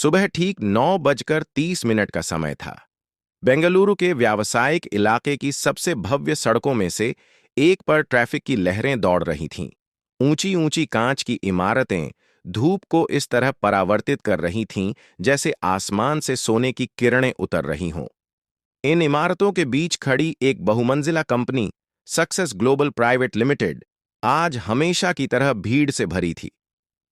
सुबह ठीक 9:30 का समय था। बेंगलुरु के व्यावसायिक इलाके की सबसे भव्य सड़कों में से एक पर ट्रैफिक की लहरें दौड़ रही थीं। ऊंची ऊंची कांच की इमारतें धूप को इस तरह परावर्तित कर रही थीं जैसे आसमान से सोने की किरणें उतर रही हों। इन इमारतों के बीच खड़ी एक बहुमंजिला company, success global private limited, आज हमेशा की तरह भीड़ से भरी थी।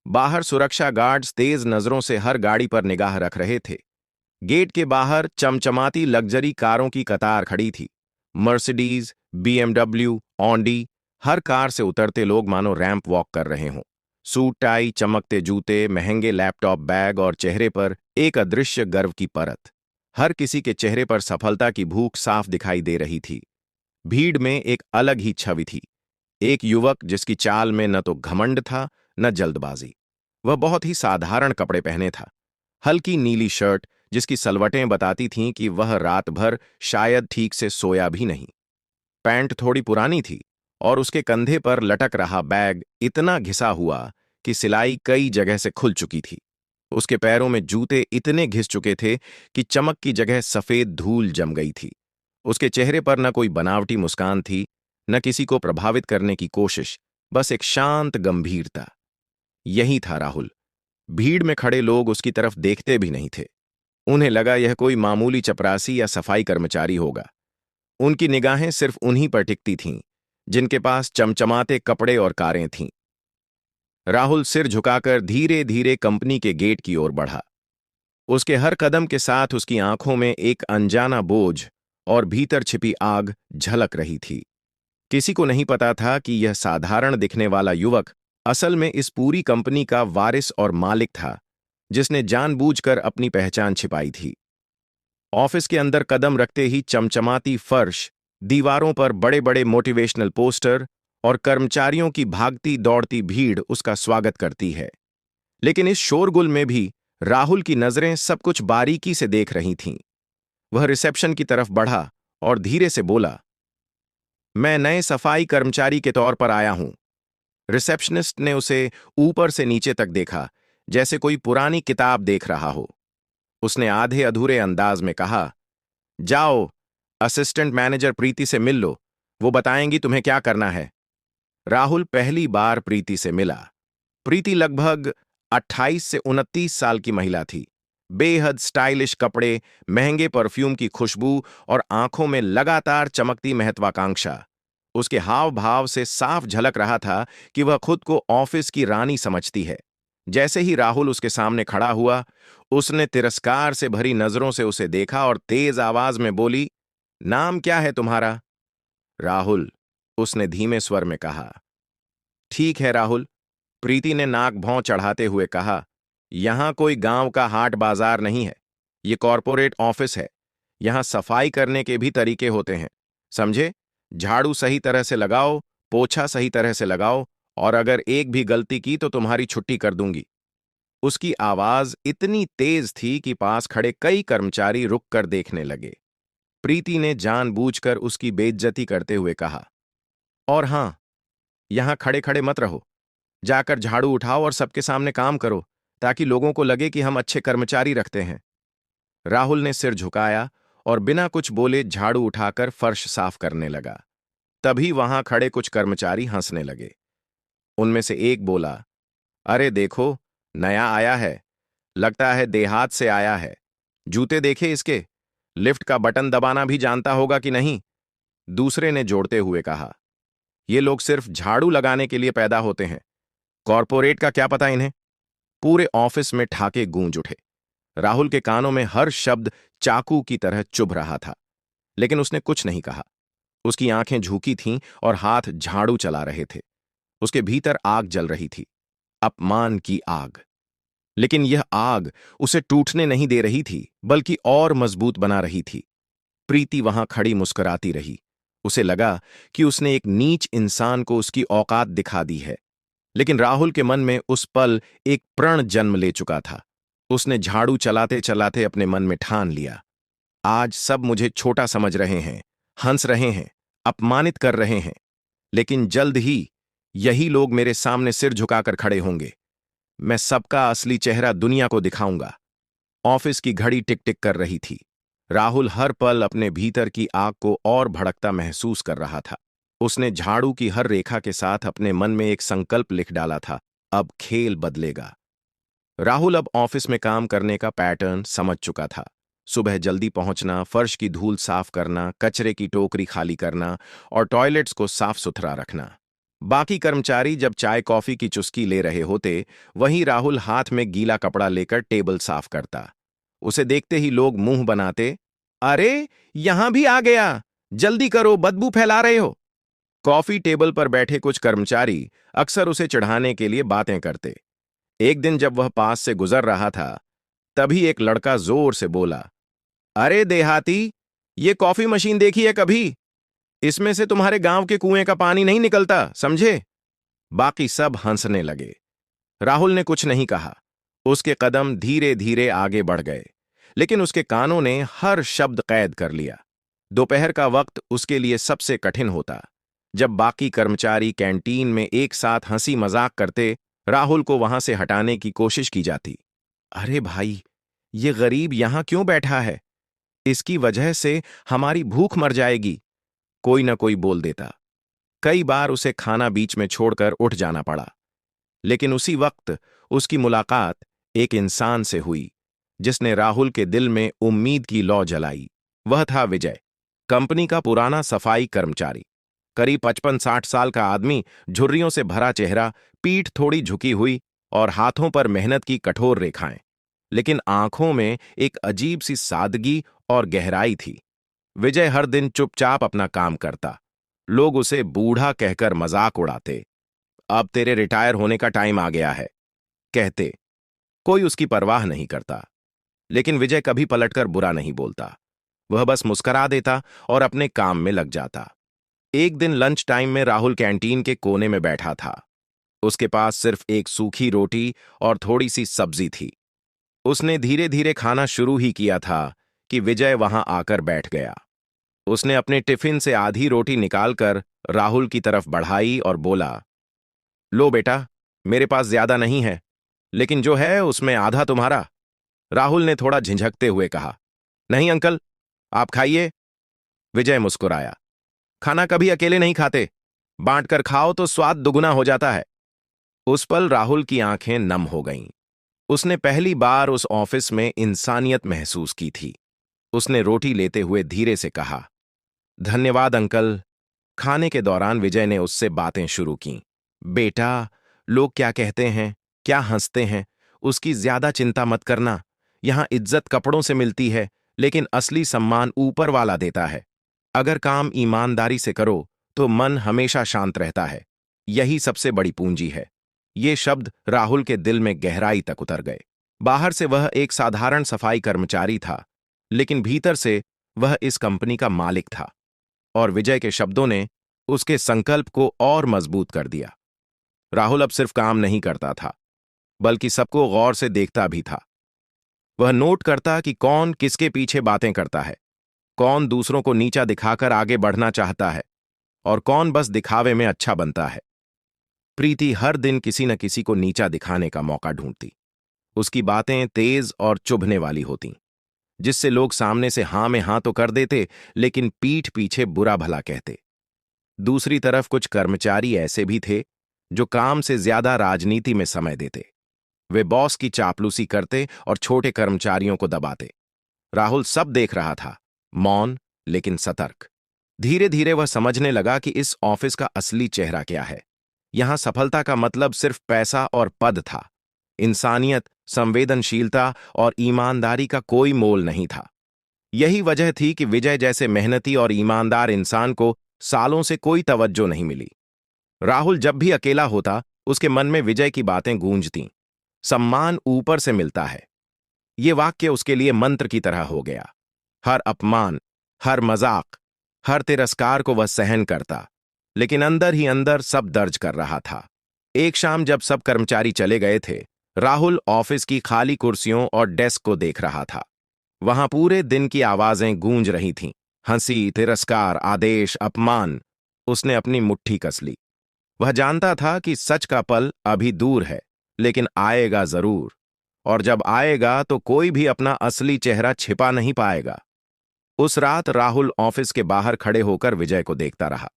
बाहर सुरक्षा गार्ड्स तेज नजरों से हर गाड़ी पर निगाह रख रहे थे। गेट के बाहर चमचमाती लग्जरी कारों की कतार खड़ी थी। मर्सिडीज, बीएमडब्ल्यू, ऑडी, हर कार से उतरते लोग मानो रैंप वॉक कर रहे हों। सूट टाई, चमकते जूते, महंगे लैपटॉप बैग और चेहरे पर एक अदृश्य गर्व की परत। हर किसी के चेहरे पर सफलता की भूख साफ दिखाई दे रही थी। भीड़ में एक अलग ही छवि थी। एक युवक जिसकी चाल में न तो घमंड था न जल्दबाजी। वह बहुत ही साधारण कपड़े पहने था। हल्की नीली शर्ट जिसकी सलवटें बताती थीं कि वह रात भर शायद ठीक से सोया भी नहीं। पैंट थोड़ी पुरानी थी और उसके कंधे पर लटक रहा बैग इतना घिसा हुआ कि सिलाई कई जगह से खुल चुकी थी। उसके पैरों में जूते इतने घिस चुके थे कि चमक की जगह सफेद धूल जम गई थी। उसके चेहरे पर न कोई बनावटी मुस्कान थी, न किसी को प्रभावित करने की कोशिश, बस एक शांत गंभीरता। यही था राहुल। भीड़ में खड़े लोग उसकी तरफ देखते भी नहीं थे। उन्हें लगा यह कोई मामूली चपरासी या सफाई कर्मचारी होगा। उनकी निगाहें सिर्फ उन्हीं पर टिकती थीं जिनके पास चमचमाते कपड़े और कारें थीं। राहुल सिर झुकाकर धीरे धीरे कंपनी के गेट की ओर बढ़ा। उसके हर कदम के साथ उसकी आंखों में एक अनजाना बोझ और भीतर छिपी आग झलक रही थी। किसी को नहीं पता था कि यह साधारण दिखने वाला युवक असल में इस पूरी कंपनी का वारिस और मालिक था, जिसने जानबूझकर अपनी पहचान छिपाई थी। ऑफिस के अंदर कदम रखते ही चमचमाती फर्श, दीवारों पर बड़े बड़े मोटिवेशनल पोस्टर और कर्मचारियों की भागती दौड़ती भीड़ उसका स्वागत करती है। लेकिन इस शोरगुल में भी राहुल की नजरें सब कुछ बारीकी से देख रही थीं। वह रिसेप्शन की तरफ बढ़ा और धीरे से बोला, मैं नए सफाई कर्मचारी के तौर पर आया हूं। रिसेप्शनिस्ट ने उसे ऊपर से नीचे तक देखा, जैसे कोई पुरानी किताब देख रहा हो। उसने आधे अधूरे अंदाज में कहा, जाओ, असिस्टेंट मैनेजर प्रीति से मिल लो, वो बताएंगी तुम्हें क्या करना है। राहुल पहली बार प्रीति से मिला। प्रीति लगभग 28 से 29 साल की महिला थी। बेहद स्टाइलिश कपड़े, महंगे परफ्यूम की खुशबू और आंखों में लगातार चमकती महत्वाकांक्षा। उसके हाव भाव से साफ झलक रहा था कि वह खुद को ऑफिस की रानी समझती है। जैसे ही राहुल उसके सामने खड़ा हुआ, उसने तिरस्कार से भरी नजरों से उसे देखा और तेज आवाज में बोली, नाम क्या है तुम्हारा? राहुल, उसने धीमे स्वर में कहा। ठीक है राहुल, प्रीति ने नाक भौं चढ़ाते हुए कहा, यहां कोई गांव का हाट बाजार नहीं है। ये कॉरपोरेट ऑफिस है। यहां सफाई करने के भी तरीके होते हैं, समझे? झाड़ू सही तरह से लगाओ, पोछा सही तरह से लगाओ, और अगर एक भी गलती की तो तुम्हारी छुट्टी कर दूंगी। उसकी आवाज इतनी तेज थी कि पास खड़े कई कर्मचारी रुक कर देखने लगे। प्रीति ने जानबूझकर उसकी बेइज्जती करते हुए कहा, और हां, यहां खड़े खड़े मत रहो। जाकर झाड़ू उठाओ और सबके सामने काम करो, ताकि लोगों को लगे कि हम अच्छे कर्मचारी रखते हैं। राहुल ने सिर झुकाया और बिना कुछ बोले झाड़ू उठाकर फर्श साफ करने लगा। तभी वहां खड़े कुछ कर्मचारी हंसने लगे। उनमें से एक बोला, अरे देखो, नया आया है, लगता है देहात से आया है। जूते देखे इसके, लिफ्ट का बटन दबाना भी जानता होगा कि नहीं? दूसरे ने जोड़ते हुए कहा, ये लोग सिर्फ झाड़ू लगाने के लिए पैदा होते हैं, कॉरपोरेट का क्या पता इन्हें। पूरे ऑफिस में ठाके गूंज उठे। राहुल के कानों में हर शब्द चाकू की तरह चुभ रहा था, लेकिन उसने कुछ नहीं कहा। उसकी आंखें झुकी थीं और हाथ झाड़ू चला रहे थे। उसके भीतर आग जल रही थी, अपमान की आग। लेकिन यह आग उसे टूटने नहीं दे रही थी, बल्कि और मजबूत बना रही थी। प्रीति वहां खड़ी मुस्कुराती रही। उसे लगा कि उसने एक नीच इंसान को उसकी औकात दिखा दी है। लेकिन राहुल के मन में उस पल एक प्रण जन्म ले चुका था। उसने झाड़ू चलाते चलाते अपने मन में ठान लिया, आज सब मुझे छोटा समझ रहे हैं, हंस रहे हैं, अपमानित कर रहे हैं, लेकिन जल्द ही यही लोग मेरे सामने सिर झुकाकर खड़े होंगे। मैं सबका असली चेहरा दुनिया को दिखाऊंगा। ऑफिस की घड़ी टिक टिक कर रही थी। राहुल हर पल अपने भीतर की आग को और भड़कता महसूस कर रहा था। उसने झाड़ू की हर रेखा के साथ अपने मन में एक संकल्प लिख डाला था, अब खेल बदलेगा। राहुल अब ऑफिस में काम करने का पैटर्न समझ चुका था। सुबह जल्दी पहुंचना, फर्श की धूल साफ करना, कचरे की टोकरी खाली करना और टॉयलेट्स को साफ सुथरा रखना। बाकी कर्मचारी जब चाय कॉफी की चुस्की ले रहे होते, वहीं राहुल हाथ में गीला कपड़ा लेकर टेबल साफ करता। उसे देखते ही लोग मुंह बनाते, अरे यहां भी आ गया, जल्दी करो, बदबू फैला रहे हो। कॉफी टेबल पर बैठे कुछ कर्मचारी अक्सर उसे चिढ़ाने के लिए बातें करते। एक दिन जब वह पास से गुजर रहा था, तभी एक लड़का जोर से बोला, अरे देहाती, ये कॉफी मशीन देखी है कभी? इसमें से तुम्हारे गांव के कुएं का पानी नहीं निकलता, समझे? बाकी सब हंसने लगे। राहुल ने कुछ नहीं कहा। उसके कदम धीरे धीरे आगे बढ़ गए, लेकिन उसके कानों ने हर शब्द कैद कर लिया। दोपहर का वक्त उसके लिए सबसे कठिन होता। जब बाकी कर्मचारी कैंटीन में एक साथ हंसी मजाक करते, राहुल को वहां से हटाने की कोशिश की जाती। अरे भाई, ये गरीब यहां क्यों बैठा है? इसकी वजह से हमारी भूख मर जाएगी, कोई ना कोई बोल देता। कई बार उसे खाना बीच में छोड़कर उठ जाना पड़ा। लेकिन उसी वक्त उसकी मुलाकात एक इंसान से हुई, जिसने राहुल के दिल में उम्मीद की लौ जलाई। वह था विजय, कंपनी का पुराना सफाई कर्मचारी। करीब 55-60 साल का आदमी, झुर्रियों से भरा चेहरा, पीठ थोड़ी झुकी हुई और हाथों पर मेहनत की कठोर रेखाएं। लेकिन आंखों में एक अजीब सी सादगी और गहराई थी। विजय हर दिन चुपचाप अपना काम करता। लोग उसे बूढ़ा कहकर मजाक उड़ाते। अब तेरे रिटायर होने का टाइम आ गया है, कहते। कोई उसकी परवाह नहीं करता। लेकिन विजय कभी पलटकर बुरा नहीं बोलता। वह बस मुस्कुरा देता और अपने काम में लग जाता। एक दिन लंच टाइम में राहुल कैंटीन के कोने में बैठा था। उसके पास सिर्फ एक सूखी रोटी और थोड़ी सी सब्जी थी। उसने धीरे धीरे खाना शुरू ही किया था कि विजय वहां आकर बैठ गया। उसने अपने टिफिन से आधी रोटी निकालकर राहुल की तरफ बढ़ाई और बोला, लो बेटा, मेरे पास ज्यादा नहीं है, लेकिन जो है उसमें आधा तुम्हारा। राहुल ने थोड़ा झिझकते हुए कहा, नहीं अंकल, आप खाइए। विजय मुस्कुराया, खाना कभी अकेले नहीं खाते, बांटकर खाओ तो स्वाद दुगुना हो जाता है। उस पल राहुल की आंखें नम हो गईं। उसने पहली बार उस ऑफिस में इंसानियत महसूस की थी। उसने रोटी लेते हुए धीरे से कहा, धन्यवाद अंकल। खाने के दौरान विजय ने उससे बातें शुरू की। बेटा, लोग क्या कहते हैं, क्या हंसते हैं, उसकी ज्यादा चिंता मत करना। यहां इज्जत कपड़ों से मिलती है, लेकिन असली सम्मान ऊपर वाला देता है। अगर काम ईमानदारी से करो तो मन हमेशा शांत रहता है। यही सबसे बड़ी पूंजी है। ये शब्द राहुल के दिल में गहराई तक उतर गए। बाहर से वह एक साधारण सफाई कर्मचारी था, लेकिन भीतर से वह इस कंपनी का मालिक था। और विजय के शब्दों ने उसके संकल्प को और मजबूत कर दिया। राहुल अब सिर्फ काम नहीं करता था, बल्कि सबको गौर से देखता भी था। वह नोट करता कि कौन किसके पीछे बातें करता है, कौन दूसरों को नीचा दिखाकर आगे बढ़ना चाहता है और कौन बस दिखावे में अच्छा बनता है। प्रीति हर दिन किसी न किसी को नीचा दिखाने का मौका ढूंढती। उसकी बातें तेज और चुभने वाली होतीं, जिससे लोग सामने से हां में हां तो कर देते, लेकिन पीठ पीछे बुरा भला कहते। दूसरी तरफ कुछ कर्मचारी ऐसे भी थे जो काम से ज्यादा राजनीति में समय देते। वे बॉस की चापलूसी करते और छोटे कर्मचारियों को दबाते। राहुल सब देख रहा था, मौन लेकिन सतर्क। धीरे धीरे वह समझने लगा कि इस ऑफिस का असली चेहरा क्या है। यहां सफलता का मतलब सिर्फ पैसा और पद था। इंसानियत, संवेदनशीलता और ईमानदारी का कोई मोल नहीं था। यही वजह थी कि विजय जैसे मेहनती और ईमानदार इंसान को सालों से कोई तवज्जो नहीं मिली। राहुल जब भी अकेला होता, उसके मन में विजय की बातें गूंजतीं। सम्मान ऊपर से मिलता है। ये वाक्य उसके लिए मंत्र की तरह हो गया। हर अपमान, हर मजाक, हर तिरस्कार को वह सहन करता, लेकिन अंदर ही अंदर सब दर्ज कर रहा था। एक शाम जब सब कर्मचारी चले गए थे, राहुल ऑफिस की खाली कुर्सियों और डेस्क को देख रहा था। वहां पूरे दिन की आवाजें गूंज रही थीं, हंसी, तिरस्कार, आदेश, अपमान। उसने अपनी मुट्ठी कस ली। वह जानता था कि सच का पल अभी दूर है, लेकिन आएगा जरूर। और जब आएगा तो कोई भी अपना असली चेहरा छिपा नहीं पाएगा। उस रात राहुल ऑफिस के बाहर खड़े होकर विजय को देखता रहा।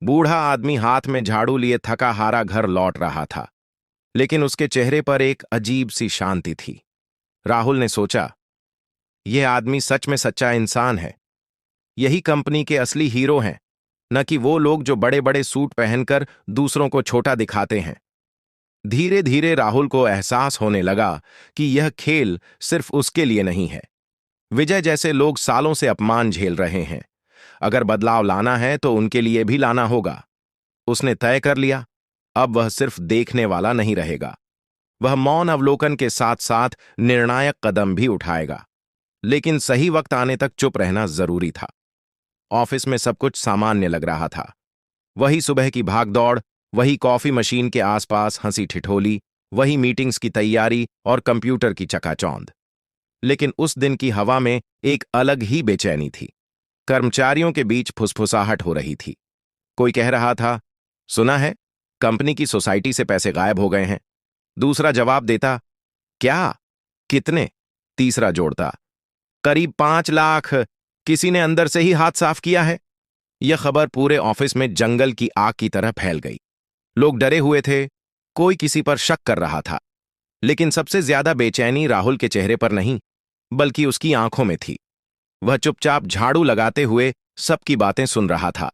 बूढ़ा आदमी हाथ में झाड़ू लिए थका हारा घर लौट रहा था, लेकिन उसके चेहरे पर एक अजीब सी शांति थी। राहुल ने सोचा, यह आदमी सच में सच्चा इंसान है। यही कंपनी के असली हीरो हैं, न कि वो लोग जो बड़े बड़े सूट पहनकर दूसरों को छोटा दिखाते हैं। धीरे धीरे राहुल को एहसास होने लगा कि यह खेल सिर्फ उसके लिए नहीं है। विजय जैसे लोग सालों से अपमान झेल रहे हैं। अगर बदलाव लाना है तो उनके लिए भी लाना होगा। उसने तय कर लिया, अब वह सिर्फ देखने वाला नहीं रहेगा। वह मौन अवलोकन के साथ साथ निर्णायक कदम भी उठाएगा। लेकिन सही वक्त आने तक चुप रहना जरूरी था। ऑफिस में सब कुछ सामान्य लग रहा था। वही सुबह की भागदौड़, वही कॉफी मशीन के आसपास हंसी ठिठोली, वही मीटिंग्स की तैयारी और कंप्यूटर की चकाचौंध। लेकिन उस दिन की हवा में एक अलग ही बेचैनी थी। कर्मचारियों के बीच फुसफुसाहट हो रही थी। कोई कह रहा था, सुना है कंपनी की सोसाइटी से पैसे गायब हो गए हैं। दूसरा जवाब देता, क्या, कितने? तीसरा जोड़ता, करीब 5 लाख। किसी ने अंदर से ही हाथ साफ किया है। यह खबर पूरे ऑफिस में जंगल की आग की तरह फैल गई। लोग डरे हुए थे, कोई किसी पर शक कर रहा था। लेकिन सबसे ज्यादा बेचैनी राहुल के चेहरे पर नहीं, बल्कि उसकी आंखों में थी। वह चुपचाप झाड़ू लगाते हुए सबकी बातें सुन रहा था।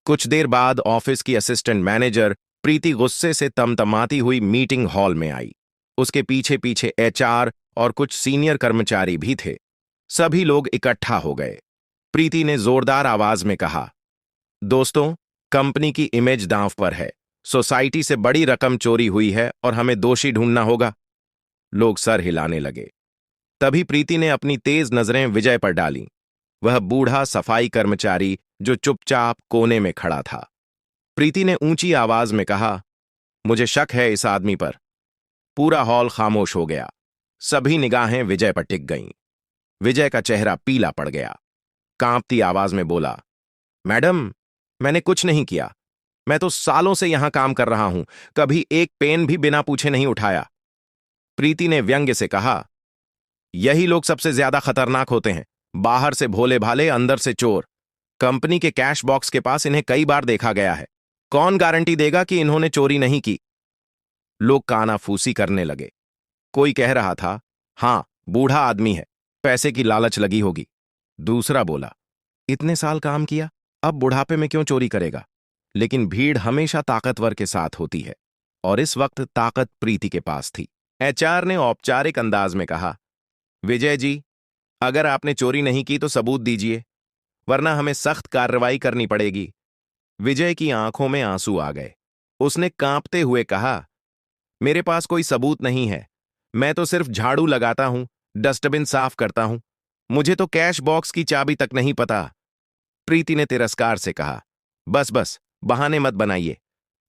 कुछ देर बाद ऑफिस की असिस्टेंट मैनेजर प्रीति गुस्से से तमतमाती हुई मीटिंग हॉल में आई। उसके पीछे पीछे एचआर और कुछ सीनियर कर्मचारी भी थे। सभी लोग इकट्ठा हो गए। प्रीति ने जोरदार आवाज में कहा, दोस्तों, कंपनी की इमेज दांव पर है। सोसाइटी से बड़ी रकम चोरी हुई है और हमें दोषी ढूंढना होगा। लोग सर हिलाने लगे। तभी प्रीति ने अपनी तेज नजरें विजय पर डालीं। वह बूढ़ा सफाई कर्मचारी जो चुपचाप कोने में खड़ा था। प्रीति ने ऊंची आवाज में कहा, मुझे शक है इस आदमी पर। पूरा हॉल खामोश हो गया। सभी निगाहें विजय पर टिक गईं। विजय का चेहरा पीला पड़ गया। कांपती आवाज में बोला, मैडम, मैंने कुछ नहीं किया। मैं तो सालों से यहां काम कर रहा हूं, कभी एक पेन भी बिना पूछे नहीं उठाया। प्रीति ने व्यंग्य से कहा, यही लोग सबसे ज्यादा खतरनाक होते हैं। बाहर से भोले भाले, अंदर से चोर। कंपनी के कैश बॉक्स के पास इन्हें कई बार देखा गया है। कौन गारंटी देगा कि इन्होंने चोरी नहीं की? लोग कानाफूसी करने लगे। कोई कह रहा था, हां, बूढ़ा आदमी है, पैसे की लालच लगी होगी। दूसरा बोला, इतने साल काम किया, अब बुढ़ापे में क्यों चोरी करेगा? लेकिन भीड़ हमेशा ताकतवर के साथ होती है, और इस वक्त ताकत प्रीति के पास थी। एचआर ने औपचारिक अंदाज में कहा, विजय जी, अगर आपने चोरी नहीं की तो सबूत दीजिए, वरना हमें सख्त कार्रवाई करनी पड़ेगी। विजय की आंखों में आंसू आ गए। उसने कांपते हुए कहा, मेरे पास कोई सबूत नहीं है। मैं तो सिर्फ झाड़ू लगाता हूं, डस्टबिन साफ करता हूं। मुझे तो कैश बॉक्स की चाबी तक नहीं पता। प्रीति ने तिरस्कार से कहा, बस बस, बहाने मत बनाइए।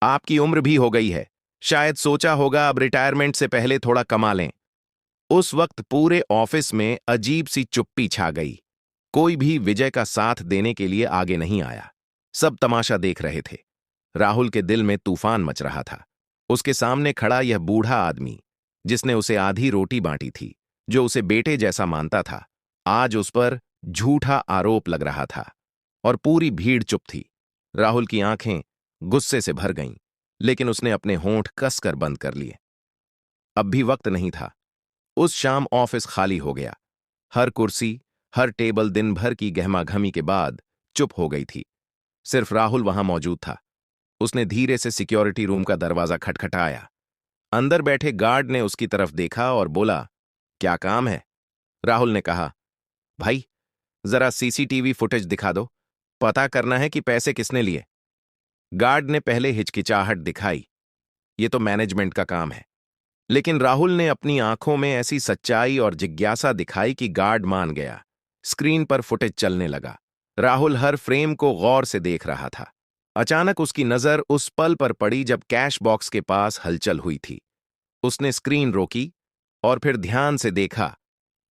आपकी उम्र भी हो गई है, शायद सोचा होगा अब रिटायरमेंट से पहले थोड़ा कमा लें। उस वक्त पूरे ऑफिस में अजीब सी चुप्पी छा गई। कोई भी विजय का साथ देने के लिए आगे नहीं आया। सब तमाशा देख रहे थे। राहुल के दिल में तूफान मच रहा था। उसके सामने खड़ा यह बूढ़ा आदमी, जिसने उसे आधी रोटी बांटी थी, जो उसे बेटे जैसा मानता था, आज उस पर झूठा आरोप लग रहा था। और पूरी भीड़ चुप थी। राहुल की आंखें गुस्से से भर गईं, लेकिन उसने अपने होंठ कसकर बंद कर लिए। अब भी वक्त नहीं था। उस शाम ऑफिस खाली हो गया। हर कुर्सी, हर टेबल दिन भर की गहमागहमी के बाद चुप हो गई थी। सिर्फ राहुल वहां मौजूद था। उसने धीरे से सिक्योरिटी रूम का दरवाजा खटखटाया। अंदर बैठे गार्ड ने उसकी तरफ देखा और बोला, क्या काम है? राहुल ने कहा, भाई, जरा सीसीटीवी फुटेज दिखा दो, पता करना है कि पैसे किसने लिए। गार्ड ने पहले हिचकिचाहट दिखाई, ये तो मैनेजमेंट का काम है। लेकिन राहुल ने अपनी आंखों में ऐसी सच्चाई और जिज्ञासा दिखाई कि गार्ड मान गया। स्क्रीन पर फुटेज चलने लगा। राहुल हर फ्रेम को गौर से देख रहा था। अचानक उसकी नजर उस पल पर पड़ी जब कैश बॉक्स के पास हलचल हुई थी। उसने स्क्रीन रोकी और फिर ध्यान से देखा।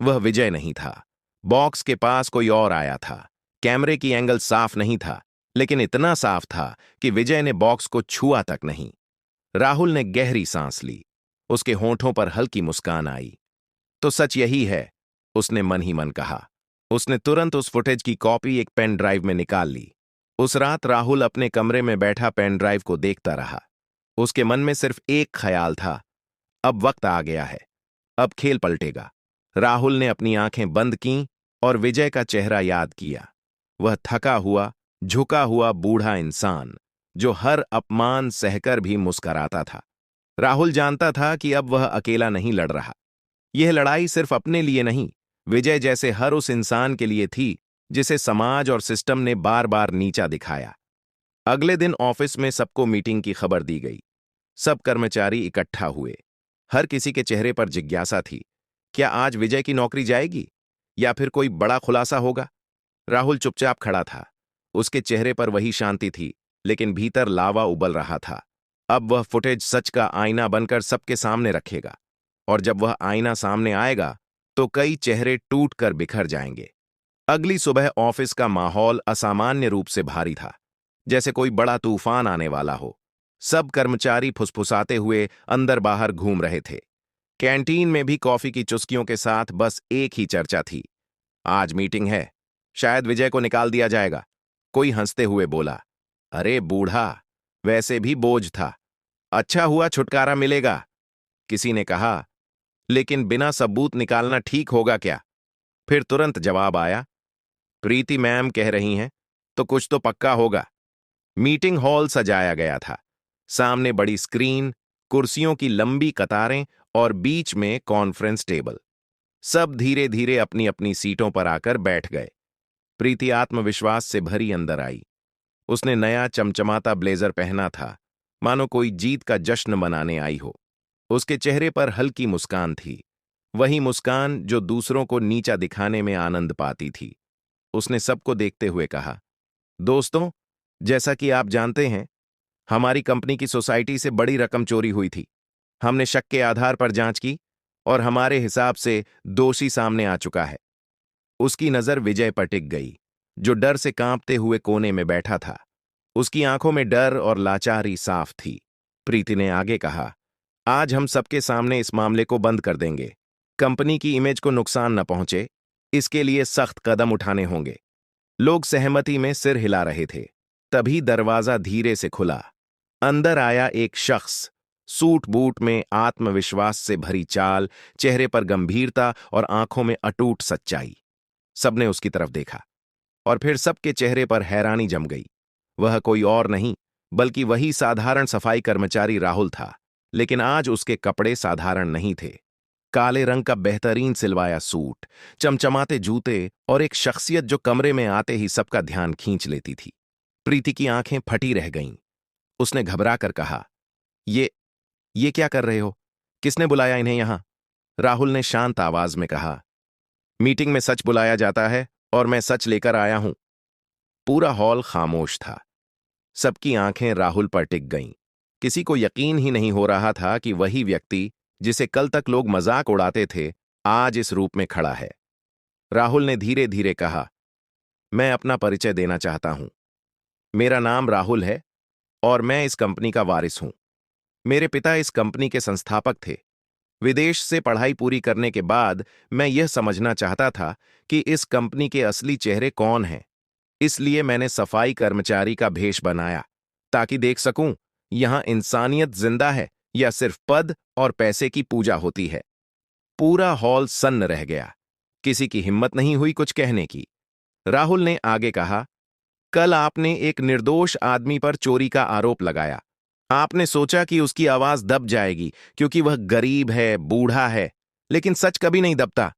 वह विजय नहीं था। बॉक्स के पास कोई और आया था। कैमरे की एंगल साफ नहीं था, लेकिन इतना साफ था कि विजय ने बॉक्स को छुआ तक नहीं। राहुल ने गहरी सांस ली। उसके होंठों पर हल्की मुस्कान आई। तो सच यही है, उसने मन ही मन कहा। उसने तुरंत उस फुटेज की कॉपी एक पेन ड्राइव में निकाल ली। उस रात राहुल अपने कमरे में बैठा पेन ड्राइव को देखता रहा। उसके मन में सिर्फ एक ख्याल था, अब वक्त आ गया है, अब खेल पलटेगा। राहुल ने अपनी आंखें बंद कीं और विजय का चेहरा याद किया। वह थका हुआ, झुका हुआ बूढ़ा इंसान जो हर अपमान सहकर भी मुस्कराता था। राहुल जानता था कि अब वह अकेला नहीं लड़ रहा। यह लड़ाई सिर्फ अपने लिए नहीं, विजय जैसे हर उस इंसान के लिए थी जिसे समाज और सिस्टम ने बार बार नीचा दिखाया। अगले दिन ऑफिस में सबको मीटिंग की खबर दी गई। सब कर्मचारी इकट्ठा हुए। हर किसी के चेहरे पर जिज्ञासा थी, क्या आज विजय की नौकरी जाएगी या फिर कोई बड़ा खुलासा होगा? राहुल चुपचाप खड़ा था। उसके चेहरे पर वही शांति थी, लेकिन भीतर लावा उबल रहा था। अब वह फुटेज सच का आईना बनकर सबके सामने रखेगा, और जब वह आईना सामने आएगा तो कई चेहरे टूट कर बिखर जाएंगे। अगली सुबह ऑफिस का माहौल असामान्य रूप से भारी था, जैसे कोई बड़ा तूफान आने वाला हो। सब कर्मचारी फुसफुसाते हुए अंदर बाहर घूम रहे थे। कैंटीन में भी कॉफी की चुस्कियों के साथ बस एक ही चर्चा थी, आज मीटिंग है, शायद विजय को निकाल दिया जाएगा। कोई हंसते हुए बोला, अरे बूढ़ा, वैसे भी बोझ था, अच्छा हुआ छुटकारा मिलेगा। किसी ने कहा, लेकिन बिना सबूत निकालना ठीक होगा क्या? फिर तुरंत जवाब आया, प्रीति मैम कह रही हैं तो कुछ तो पक्का होगा। मीटिंग हॉल सजाया गया था। सामने बड़ी स्क्रीन, कुर्सियों की लंबी कतारें और बीच में कॉन्फ्रेंस टेबल। सब धीरे धीरे अपनी अपनी सीटों पर आकर बैठ गए। प्रीति आत्मविश्वास से भरी अंदर आई। उसने नया चमचमाता ब्लेजर पहना था, मानो कोई जीत का जश्न मनाने आई हो। उसके चेहरे पर हल्की मुस्कान थी, वही मुस्कान जो दूसरों को नीचा दिखाने में आनंद पाती थी। उसने सबको देखते हुए कहा, दोस्तों, जैसा कि आप जानते हैं, हमारी कंपनी की सोसाइटी से बड़ी रकम चोरी हुई थी। हमने शक के आधार पर जांच की और हमारे हिसाब से दोषी सामने आ चुका है। उसकी नजर विजय पर टिक गई, जो डर से कांपते हुए कोने में बैठा था। उसकी आंखों में डर और लाचारी साफ थी। प्रीति ने आगे कहा, आज हम सबके सामने इस मामले को बंद कर देंगे। कंपनी की इमेज को नुकसान न पहुंचे, इसके लिए सख्त कदम उठाने होंगे। लोग सहमति में सिर हिला रहे थे। तभी दरवाजा धीरे से खुला। अंदर आया एक शख्स, सूट बूट में, आत्मविश्वास से भरी चाल, चेहरे पर गंभीरता और आंखों में अटूट सच्चाई। सबने उसकी तरफ देखा और फिर सबके चेहरे पर हैरानी जम गई। वह कोई और नहीं बल्कि वही साधारण सफाई कर्मचारी राहुल था, लेकिन आज उसके कपड़े साधारण नहीं थे। काले रंग का बेहतरीन सिलवाया सूट, चमचमाते जूते और एक शख्सियत जो कमरे में आते ही सबका ध्यान खींच लेती थी। प्रीति की आंखें फटी रह गईं। उसने घबरा कर कहा, ये क्या कर रहे हो? किसने बुलाया इन्हें यहां? राहुल ने शांत आवाज में कहा, मीटिंग में सच बुलाया जाता है और मैं सच लेकर आया हूं। पूरा हॉल खामोश था। सबकी आंखें राहुल पर टिक गईं। किसी को यकीन ही नहीं हो रहा था कि वही व्यक्ति जिसे कल तक लोग मजाक उड़ाते थे, आज इस रूप में खड़ा है। राहुल ने धीरे धीरे कहा, मैं अपना परिचय देना चाहता हूं। मेरा नाम राहुल है और मैं इस कंपनी का वारिस हूं। मेरे पिता इस कंपनी के संस्थापक थे। विदेश से पढ़ाई पूरी करने के बाद मैं यह समझना चाहता था कि इस कंपनी के असली चेहरे कौन हैं। इसलिए मैंने सफाई कर्मचारी का भेष बनाया, ताकि देख सकूं यहां इंसानियत जिंदा है या सिर्फ पद और पैसे की पूजा होती है। पूरा हॉल सन्न रह गया। किसी की हिम्मत नहीं हुई कुछ कहने की। राहुल ने आगे कहा, कल आपने एक निर्दोष आदमी पर चोरी का आरोप लगाया। आपने सोचा कि उसकी आवाज दब जाएगी क्योंकि वह गरीब है, बूढ़ा है, लेकिन सच कभी नहीं दबता।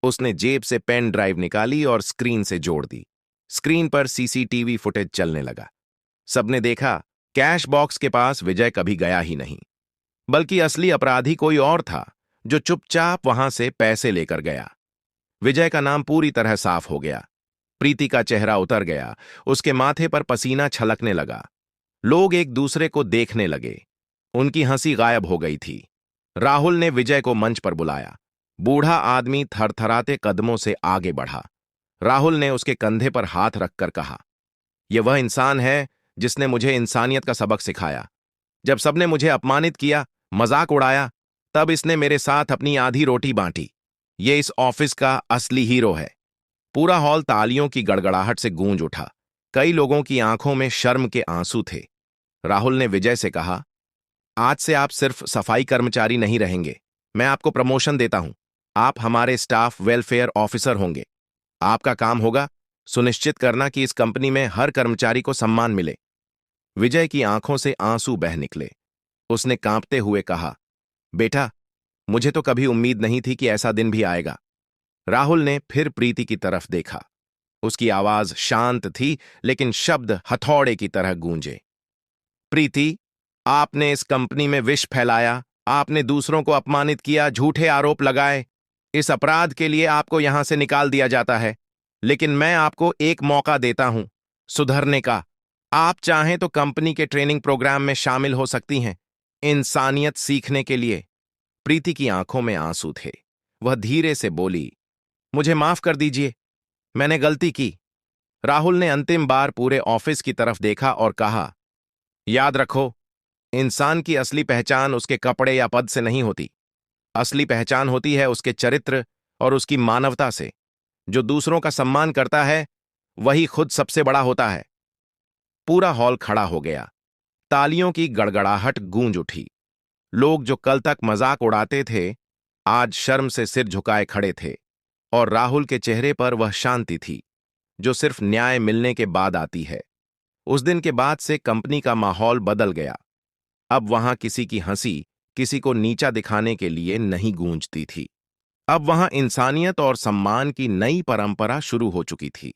उसने जेब से पेन ड्राइव निकाली और स्क्रीन से जोड़ दी। स्क्रीन पर सीसीटीवी फुटेज चलने लगा। सबने देखा, कैश बॉक्स के पास विजय कभी गया ही नहीं, बल्कि असली अपराधी कोई और था जो चुपचाप वहां से पैसे लेकर गया। विजय का नाम पूरी तरह साफ हो गया। प्रीति का चेहरा उतर गया, उसके माथे पर पसीना छलकने लगा। लोग एक दूसरे को देखने लगे। उनकी हंसी गायब हो गई थी। राहुल ने विजय को मंच पर बुलाया। बूढ़ा आदमी थरथराते कदमों से आगे बढ़ा। राहुल ने उसके कंधे पर हाथ रखकर कहा, यह वह इंसान है जिसने मुझे इंसानियत का सबक सिखाया। जब सबने मुझे अपमानित किया, मजाक उड़ाया, तब इसने मेरे साथ अपनी आधी रोटी बांटी। ये इस ऑफिस का असली हीरो है। पूरा हॉल तालियों की गड़गड़ाहट से गूंज उठा। कई लोगों की आंखों में शर्म के आंसू थे। राहुल ने विजय से कहा, आज से आप सिर्फ सफाई कर्मचारी नहीं रहेंगे, मैं आपको प्रमोशन देता हूं। आप हमारे स्टाफ वेलफेयर ऑफिसर होंगे। आपका काम होगा सुनिश्चित करना कि इस कंपनी में हर कर्मचारी को सम्मान मिले। विजय की आंखों से आंसू बह निकले। उसने कांपते हुए कहा, बेटा, मुझे तो कभी उम्मीद नहीं थी कि ऐसा दिन भी आएगा। राहुल ने फिर प्रीति की तरफ देखा। उसकी आवाज शांत थी, लेकिन शब्द हथौड़े की तरह गूंजे। प्रीति, आपने इस कंपनी में विष फैलाया, आपने दूसरों को अपमानित किया, झूठे आरोप लगाए। इस अपराध के लिए आपको यहां से निकाल दिया जाता है। लेकिन मैं आपको एक मौका देता हूं सुधरने का। आप चाहें तो कंपनी के ट्रेनिंग प्रोग्राम में शामिल हो सकती हैं, इंसानियत सीखने के लिए। प्रीति की आंखों में आंसू थे। वह धीरे से बोली, मुझे माफ कर दीजिए, मैंने गलती की। राहुल ने अंतिम बार पूरे ऑफिस की तरफ देखा और कहा, याद रखो, इंसान की असली पहचान उसके कपड़े या पद से नहीं होती। असली पहचान होती है उसके चरित्र और उसकी मानवता से। जो दूसरों का सम्मान करता है, वही खुद सबसे बड़ा होता है। पूरा हॉल खड़ा हो गया। तालियों की गड़गड़ाहट गूंज उठी। लोग जो कल तक मजाक उड़ाते थे, आज शर्म से सिर झुकाए खड़े थे, और राहुल के चेहरे पर वह शांति थी जो सिर्फ न्याय मिलने के बाद आती है। उस दिन के बाद से कंपनी का माहौल बदल गया। अब वहां किसी की हंसी किसी को नीचा दिखाने के लिए नहीं गूंजती थी। अब वहां इंसानियत और सम्मान की नई परंपरा शुरू हो चुकी थी।